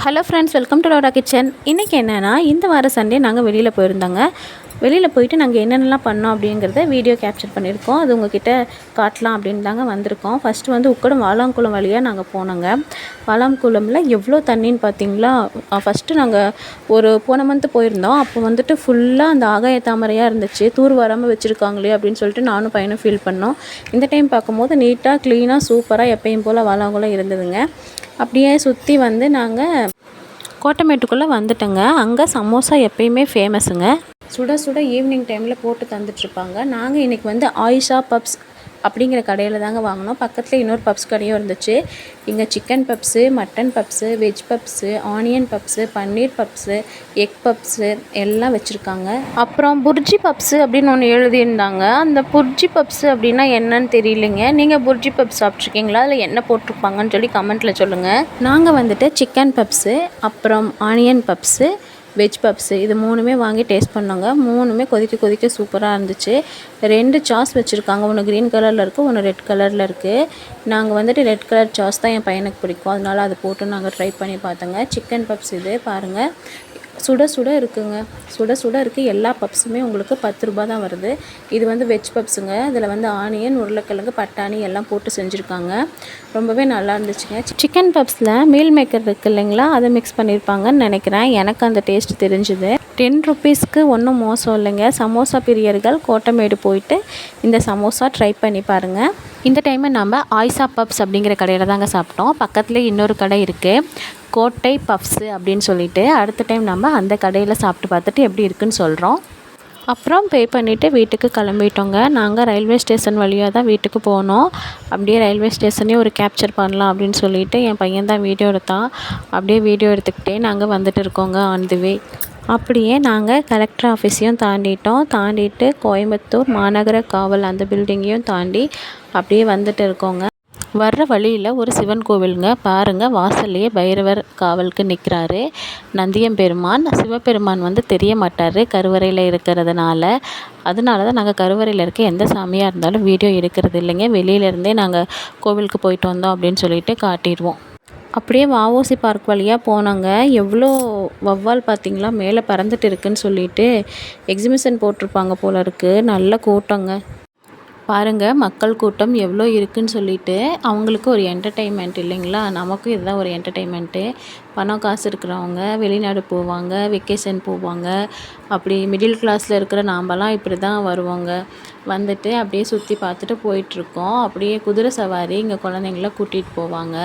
Hello friends, welcome to Lola kitchen. இன்றைக்கி என்னென்னா, இந்த வார சண்டே நாங்கள் வெளியில் போயிருந்தோங்க. வெளியில் போயிட்டு நாங்கள் என்னென்னலாம் பண்ணோம் அப்படிங்கிறத வீடியோ கேப்சர் பண்ணியிருக்கோம். அது உங்கள்கிட்ட காட்டலாம் அப்படின்னு தாங்க வந்திருக்கோம். ஃபஸ்ட்டு வந்து உக்கடம் வாலாங்குளம் வழியாக நாங்கள் போனோங்க. வாலாங்குளமில் எவ்வளோ தண்ணின்னு பார்த்தீங்களா. ஃபஸ்ட்டு நாங்கள் போன மந்த்து போயிருந்தோம். அப்போ வந்துட்டு ஃபுல்லாக அந்த ஆகாய தாமரையாக இருந்துச்சு. தூர் வராமல் வச்சுருக்காங்களே அப்படின்னு சொல்லிட்டு நானும் பையனும் ஃபீல் பண்ணோம். இந்த டைம் பார்க்கும்போது நீட்டாக க்ளீனாக சூப்பராக எப்பயும் போல் வாலாங்குளம் இருந்ததுங்க. அப்படியே சுற்றி வந்து நாங்கள் கோட்டமேட்டுக்குள்ளே வந்துட்டோங்க. அங்கே சமோசா எப்பயுமே ஃபேமஸுங்க. சுட சுட ஈவினிங் டைமில் போட்டு தந்துட்டுருப்பாங்க. நாங்கள் இன்றைக்கி வந்து ஆயிஷா பப்ஸ் அப்படிங்கிற கடையில் தாங்க வாங்கினோம். பக்கத்தில் இன்னொரு பப்ஸ் கடையும் இருந்துச்சு. இங்கே chicken puffs, mutton puffs, veg puffs, onion puffs, paneer puffs, egg puffs எல்லாம் வச்சுருக்காங்க. அப்புறம் புர்ஜி பப்ஸு அப்படின்னு ஒன்று எழுதியிருந்தாங்க. அந்த புர்ஜி பப்ஸு அப்படின்னா என்னன்னு தெரியலைங்க. நீங்கள் புர்ஜி பப்ஸ் சாப்பிட்ருக்கீங்களா? அதில் என்ன போட்டிருப்பாங்கன்னு சொல்லி கமெண்ட்டில் சொல்லுங்கள். நாங்கள் வந்துட்டு சிக்கன் பப்ஸு, அப்புறம் ஆனியன் பப்ஸு, வெஜ் பப்ஸு இது 3மே வாங்கி டேஸ்ட் பண்ணோங்க. 3மே கொதிக்க சூப்பராக இருந்துச்சு. 2 சாஸ் வச்சுருக்காங்க. ஒன்று க்ரீன் கலரில் இருக்குது, ஒன்று ரெட் கலரில் இருக்குது. நாங்கள் வந்துட்டு ரெட் கலர் சாஸ் தான் என் பையனுக்கு பிடிக்கும். அதனால் அதை போட்டு நாங்கள் ட்ரை பண்ணி பார்த்தோங்க. சிக்கன் பப்ஸ் இது பாருங்கள், சுட சுட இருக்குங்க. சுட சுட இருக்குது. எல்லா பப்ஸுமே உங்களுக்கு 10 ரூபா தான் வருது. இது வந்து வெஜ் பப்ஸுங்க. இதில் வந்து ஆனியன், உருளைக்கிழங்கு, பட்டாணி எல்லாம் போட்டு செஞ்சுருக்காங்க. ரொம்பவே நல்லா இருந்துச்சுங்க. சிக்கன் பப்ஸில் மீல் மேக்கர் இருக்குது இல்லைங்களா, அதை மிக்ஸ் பண்ணியிருப்பாங்கன்னு நினைக்கிறேன். எனக்கு அந்த டேஸ்ட் தெரிஞ்சுது. 10 ருபீஸ்க்கு ஒன்றும் மோசம் இல்லைங்க. சமோசா பிரியர்கள் கோட்டமேடு போயிட்டு இந்த சமோசா ட்ரை பண்ணி பாருங்கள். இந்த டைமு நம்ம ஆயிஷா பப்ஸ் அப்படிங்கிற கடையில் தாங்க சாப்பிட்டோம். பக்கத்தில் இன்னொரு கடை இருக்குது, கோட்டை பப்ஸு அப்படின்னு சொல்லிட்டு. அடுத்த டைம் நம்ம அந்த கடையில் சாப்பிட்டு பார்த்துட்டு எப்படி இருக்குன்னு சொல்கிறோம். அப்புறம் பே பண்ணிவிட்டு வீட்டுக்கு கிளம்பிட்டோங்க. நாங்கள் ரயில்வே ஸ்டேஷன் வழியாக தான் வீட்டுக்கு போனோம். அப்படியே ரயில்வே ஸ்டேஷனையும் ஒரு கேப்சர் பண்ணலாம் அப்படின்னு சொல்லிட்டு என் பையன் தான் வீடியோ எடுத்தான். அப்படியே வீடியோ எடுத்துக்கிட்டே நாங்கள் வந்துட்டு இருக்கோங்க ஆன் தி வே. அப்படியே நாங்கள் கலெக்டர் ஆஃபீஸையும் தாண்டிட்டு கோயம்புத்தூர் மாநகர காவல் அந்த பில்டிங்கையும் தாண்டி அப்படியே வந்துட்டு இருக்கோங்க. வர்ற வழியில் ஒரு சிவன் கோவிலுங்க. பாருங்கள், வாசல்லையே பைரவர் காவலுக்கு நிற்கிறாரு. நந்தியம்பெருமான், சிவபெருமான் வந்து தெரிய மாட்டார் கருவறையில் இருக்கிறதுனால. அதனால தான் நாங்கள் கருவறையில் இருக்க எந்த சாமியாக இருந்தாலும் வீடியோ எடுக்கிறது இல்லைங்க. வெளியிலேருந்தே நாங்கள் கோவிலுக்கு போயிட்டு வந்தோம் அப்படின்னு சொல்லிட்டு காட்டிடுவோம். அப்படியே வஉசி பார்க் வழியாக போனாங்க. எவ்வளோ வௌவால் பார்த்திங்களா மேலே பறந்துட்டு இருக்குன்னு சொல்லிட்டு எக்ஸிபிஷன் போட்டிருப்பாங்க போல இருக்குது. நல்ல கூட்டங்க பாருங்கள், மக்கள் கூட்டம் எவ்வளோ இருக்குதுன்னு சொல்லிட்டு. அவங்களுக்கு ஒரு என்டர்டெயின்மெண்ட் இல்லைங்களா, நமக்கும் இதுதான் ஒரு என்டர்டெயின்மெண்ட்டு. பணம் காசு இருக்கிறவங்க வெளிநாடு போவாங்க, வெக்கேஷன் போவாங்க. அப்படி மிடில் கிளாஸில் இருக்கிற நாம்பலாம் இப்படி தான் வருவாங்க. வந்துட்டு அப்படியே சுற்றி பார்த்துட்டு போயிட்டுருக்கோம். அப்படியே குதிரை சவாரி இங்கே குழந்தைங்கள கூட்டிகிட்டு போவாங்க.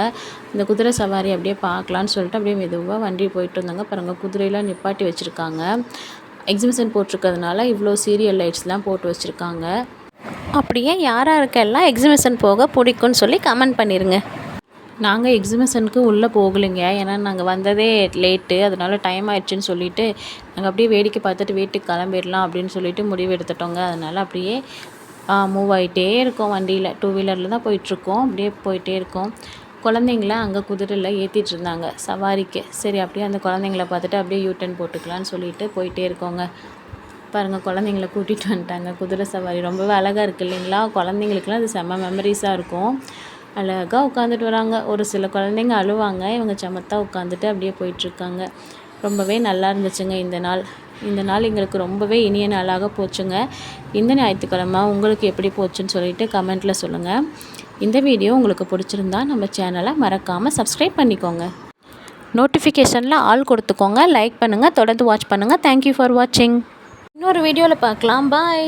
இந்த குதிரை சவாரி அப்படியே பார்க்கலான்னு சொல்லிட்டு அப்படியே மெதுவாக வண்டி போயிட்டு இருந்தாங்க. பாருங்கள், குதிரையெல்லாம் நிப்பாட்டி வச்சுருக்காங்க. எக்ஸிபிஷன் போட்டிருக்கிறதுனால இவ்வளோ சீரியல் லைட்ஸ்லாம் போட்டு வச்சுருக்காங்க. அப்படியே யாராருக்கெல்லாம் எக்ஸிபிஷன் போக பிடிக்கும்னு சொல்லி கமெண்ட் பண்ணிடுங்க. நாங்கள் எக்ஸிபிஷனுக்கு உள்ளே போகலைங்க. ஏன்னா நாங்கள் வந்ததே லேட்டு, அதனால் டைம் ஆயிடுச்சுன்னு சொல்லிவிட்டு நாங்கள் அப்படியே வேடிக்கை பார்த்துட்டு வீட்டுக்கு கிளம்பிடலாம் அப்படின்னு சொல்லிட்டு முடிவு எடுத்துட்டோங்க. அதனால் அப்படியே மூவ் ஆகிட்டே இருக்கோம். வண்டியில் 2 வீலரில் தான் போயிட்டுருக்கோம். அப்படியே போயிட்டே இருக்கோம். குழந்தைங்கள அங்கே குதிரையில் ஏற்றிட்டு இருந்தாங்க சவாரிக்கு. சரி, அப்படியே அந்த குழந்தைங்கள பார்த்துட்டு அப்படியே யூட்டன் போட்டுக்கலான்னு சொல்லிட்டு போயிட்டே இருக்கோங்க. பாருங்கள், குழந்தைங்கள கூட்டிகிட்டு வந்துட்டாங்க. குதிரை சவாரி ரொம்பவே அழகாக இருக்குது இல்லைங்களா. குழந்தைங்களுக்குலாம் அது செம்ம மெமரிஸாக இருக்கும். அழகாக உட்காந்துட்டு வராங்க. ஒரு சில குழந்தைங்க அழுவாங்க. இவங்க சமத்தாக உட்காந்துட்டு அப்படியே போயிட்டுருக்காங்க. ரொம்பவே நல்லா இருந்துச்சுங்க இந்த நாள் எங்களுக்கு ரொம்பவே இனிய நாளாக போச்சுங்க. இந்த ஞாயிற்றுக்கிழமை உங்களுக்கு எப்படி போச்சுன்னு சொல்லிட்டு கமெண்ட்டில் சொல்லுங்கள். இந்த வீடியோ உங்களுக்கு பிடிச்சிருந்தா நம்ம சேனலை மறக்காமல் சப்ஸ்கிரைப் பண்ணிக்கோங்க. நோட்டிஃபிகேஷனில் ஆல் கொடுத்துக்கோங்க. லைக் பண்ணுங்கள், தொடர்ந்து வாட்ச் பண்ணுங்கள். தேங்க்யூ ஃபார் வாட்சிங். இன்னொரு வீடியோவில் பார்க்கலாம். பாய்.